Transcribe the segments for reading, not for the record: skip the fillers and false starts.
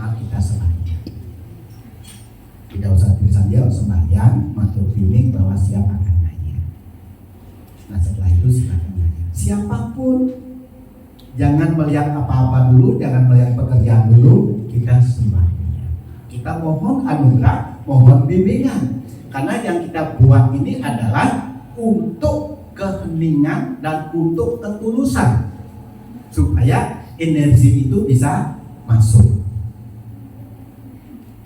minimal kita sembahyang. Tidak usah tulisan dia sembahyang, matur bimbing bahwa siap akan nanya. Nah setelah itu silakan nanya. Siapapun, jangan melihat apa-apa dulu, jangan melihat pekerjaan dulu, kita sembahyang. Kita mohon anugerah, mohon bimbingan. Karena yang kita buat ini adalah untuk keheningan dan untuk ketulusan, supaya energi itu bisa masuk.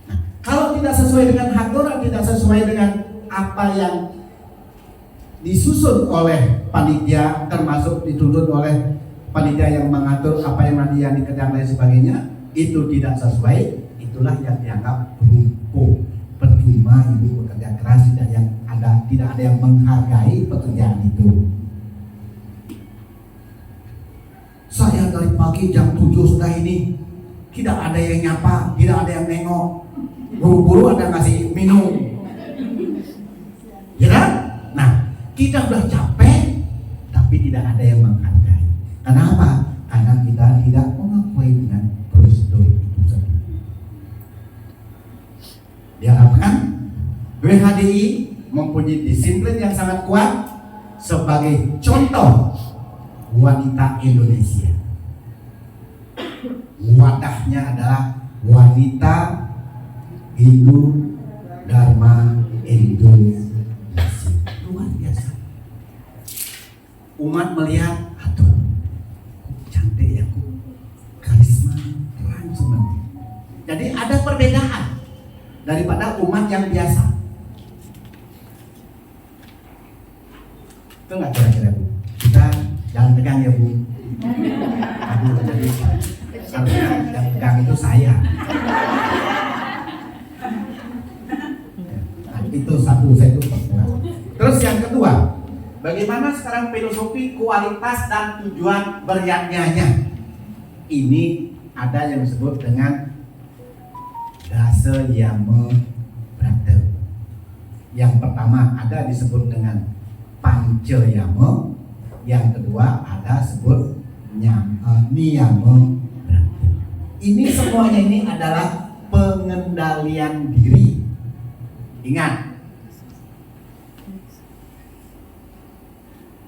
Nah, kalau tidak sesuai dengan aturan, tidak sesuai dengan apa yang disusun oleh panitia, termasuk dituntut oleh panitia yang mengatur apa yang nanti yang dikerjakan dan sebagainya, itu tidak sesuai, itulah yang dianggap lumpuh. Percuma ibu bekerja keras, tidak ada yang menghargai pekerjaan itu. Saya dari pagi jam 7 sudah ini, tidak ada yang nyapa, tidak ada yang nengok, buru-buru ada ngasih minum, ya kan? Nah, kita sudah capek, tapi tidak ada yang menghargai. Kenapa? Karena kita tidak mengakui dengan prosedur itu sendiri. Diharapkan WHDI mempunyai disiplin yang sangat kuat sebagai contoh wanita Indonesia. Wadahnya adalah wanita Hindu Dharma Indonesia. Luar biasa. Umat melihat, aduh, cantik ya, karisma, keren sebenarnya. Jadi ada perbedaan daripada umat yang biasa. Itu nggak kira-kira Bu? Kita jangan tegang ya Bu. Aduh, jadi harusnya yang tegang itu saya. Nah, itu satu, saya itu pertama. Terus yang kedua, bagaimana sekarang filosofi kualitas dan tujuan bernyanyinya? Ini ada yang disebut dengan Dasa Yama Brata. Yang pertama ada disebut dengan Panca Yama, yang kedua ada sebut Niyama Brata. Ini semuanya ini adalah pengendalian diri. Ingat,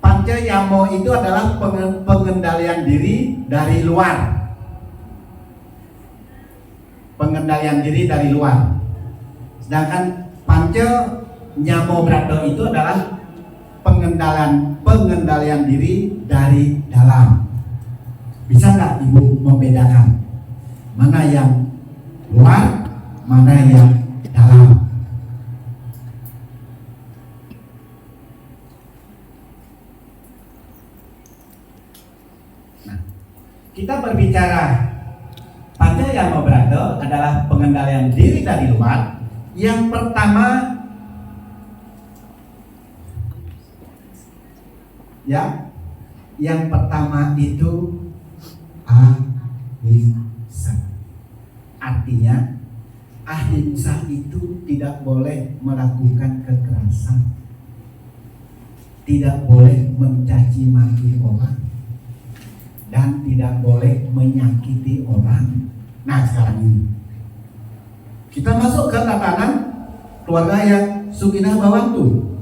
Panca Yama itu adalah pengendalian diri dari luar. Pengendalian diri dari luar. Sedangkan Panca Nyamo Brata itu adalah pengendalian diri dari dalam. Bisa nggak Ibu membedakan mana yang luar, mana yang dalam? Nah, kita berbicara Panca Yama Brata adalah pengendalian diri dari luar. Yang pertama, yang pertama itu ahimsa. Artinya ahimsa itu tidak boleh melakukan kekerasan, tidak boleh mencaci maki orang, dan tidak boleh menyakiti orang. Nah sekarang ini kita masuk ke tatanan keluarga yang Sukinah Bawantu.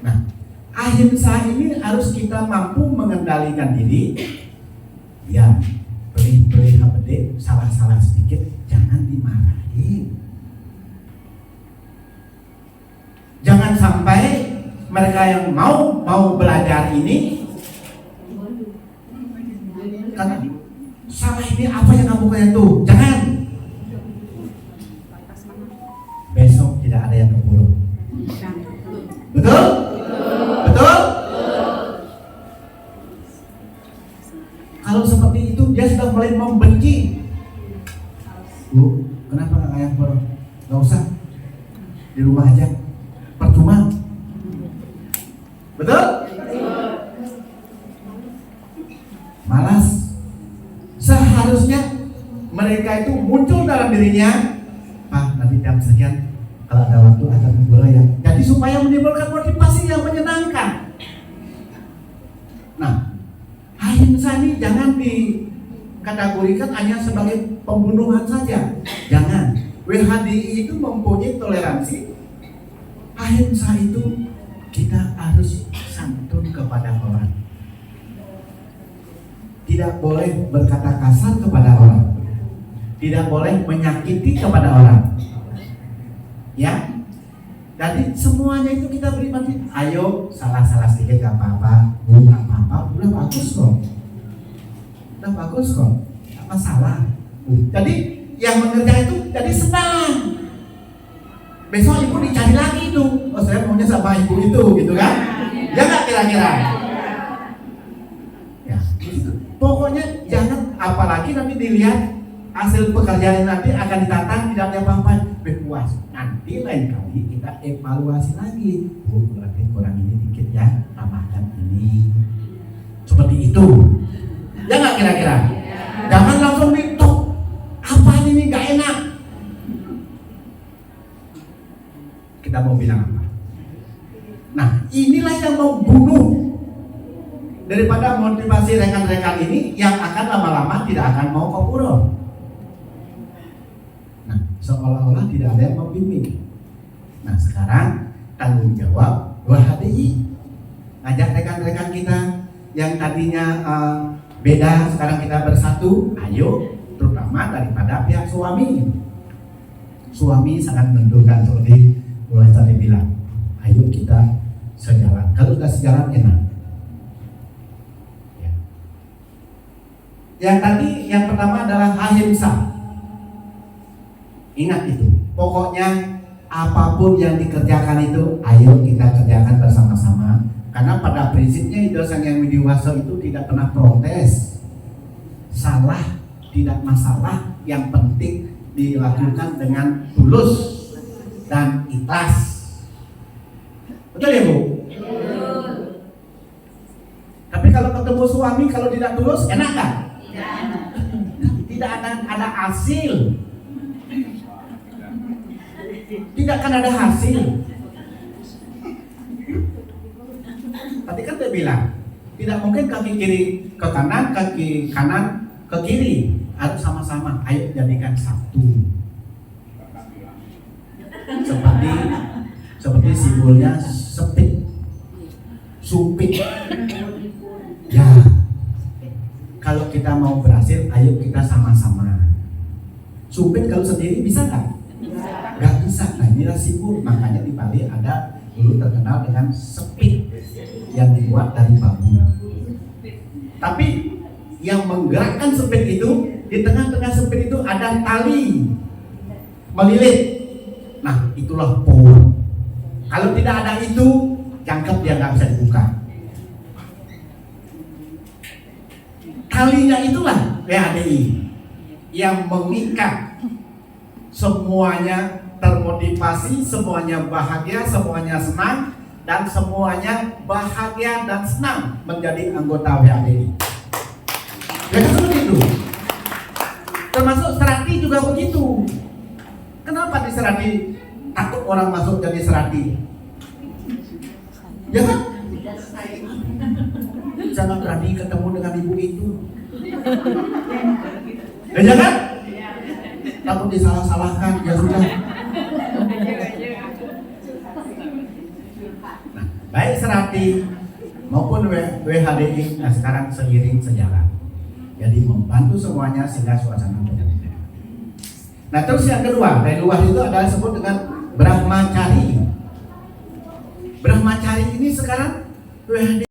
Nah, ahimsa ini harus kita mampu mengendalikan diri. Ya, beri habede, salah-salah sedikit jangan dimarahin. Jangan sampai mereka yang mau belajar ini karena salah ini apa yang kamu kayak tuh, jangan. Besok tidak ada yang keburu. Betul? Betul? Kalau seperti itu dia sudah mulai membenci. Bu, kenapa nggak kayak keburu? Gak usah, di rumah aja, percuma. Betul? Malas. Seharusnya mereka itu muncul dalam dirinya, Pak, nanti jam sekian kalau ada waktu akan ngobrol ya. Jadi supaya menimbulkan motivasi yang menyenangkan. Nah, ahimsa ini jangan kategorikan hanya sebagai pembunuhan saja. Jangan. WHDI itu mempunyai toleransi. Ahimsa itu kita harus santun kepada orang. Tidak boleh berkata kasar kepada orang. Tidak boleh menyakiti kepada orang. Ya. Jadi semuanya itu kita beri mati. Ayo salah-salah sedikit gak apa-apa, gak apa-apa, udah bagus kok. Udah bagus kok, gak masalah. Jadi yang mengerjakan itu jadi senang. Besok ibu dicari lagi itu. Oh saya maunya sama ibu itu, gitu kan? Ya nggak kira-kira? Ya, gitu. Pokoknya jangan, apalagi nanti dilihat hasil pekerjaan nanti akan ditata tidak ada apa-apa. Puas. Nanti lain kali kita evaluasi lagi. Berarti kurang ini dikit ya, tambahkan ini. Seperti itu. Ya nggak kira-kira? Jangan langsung ditok. Apa ini nggak enak? Kita mau bilang apa? Nah, inilah yang membunuh daripada motivasi rekan-rekan ini yang akan lama-lama tidak akan mau ke pura. Nah, seolah-olah tidak ada yang membimbing. Nah, sekarang tanggung jawab WHDI. Ngajak rekan-rekan kita yang tadinya beda, sekarang kita bersatu. Ayo, terutama daripada pihak suami. Suami sangat menentukan seperti mulai tadi bilang, ayo kita sejalan. Kalau sudah sejalan enak. Ya. Yang tadi, yang pertama adalah ahimsa. Ingat itu. Pokoknya apapun yang dikerjakan itu, ayo kita kerjakan bersama-sama. Karena pada prinsipnya Ida Sang Hyang Widi Wasa itu tidak pernah protes. Salah, tidak masalah. Yang penting dilakukan dengan tulus dan ikhlas. Betul ya Bu? Betul. Tapi kalau ketemu suami kalau tidak tulus, enak kan? Tidak ada hasil. Tidak akan ada hasil. Tadi kan dia bilang, tidak mungkin kaki kiri ke kanan, kaki kanan ke kiri. Harus sama-sama. Ayo jadikan satu. Seperti simbolnya sepit, supit. Ya, kalau kita mau berhasil, ayo kita sama-sama. Supit kalau sendiri bisa nggak? Nggak bisa. Nah inilah simbol. Makanya di Bali ada dulu terkenal dengan sepit yang dibuat dari bambu. Tapi yang menggerakkan sepit itu, di tengah-tengah sepit itu ada tali melilit. Nah itulah power. Kalau tidak ada itu, jangkep dia nggak bisa dibuka. Talinya itulah WHDI yang mengikat semuanya termotivasi, semuanya bahagia, semuanya senang, dan semuanya bahagia dan senang menjadi anggota WHDI. Jadi seperti itu. Termasuk Serati juga begitu. Kenapa di Serati takut orang masuk jadi Serati? Ya kan? Jangan berani ketemu dengan ibu itu. Ya jangan? Takut disalah-salahkan, ya sudah. Nah, baik Serati maupun WHDI, nah sekarang seiring sejalan. Jadi membantu semuanya sehingga suasana menjadi baik. Nah terus yang kedua, dari luar itu adalah disebut dengan Brahmacari. Brahmacari ini sekarang WHDI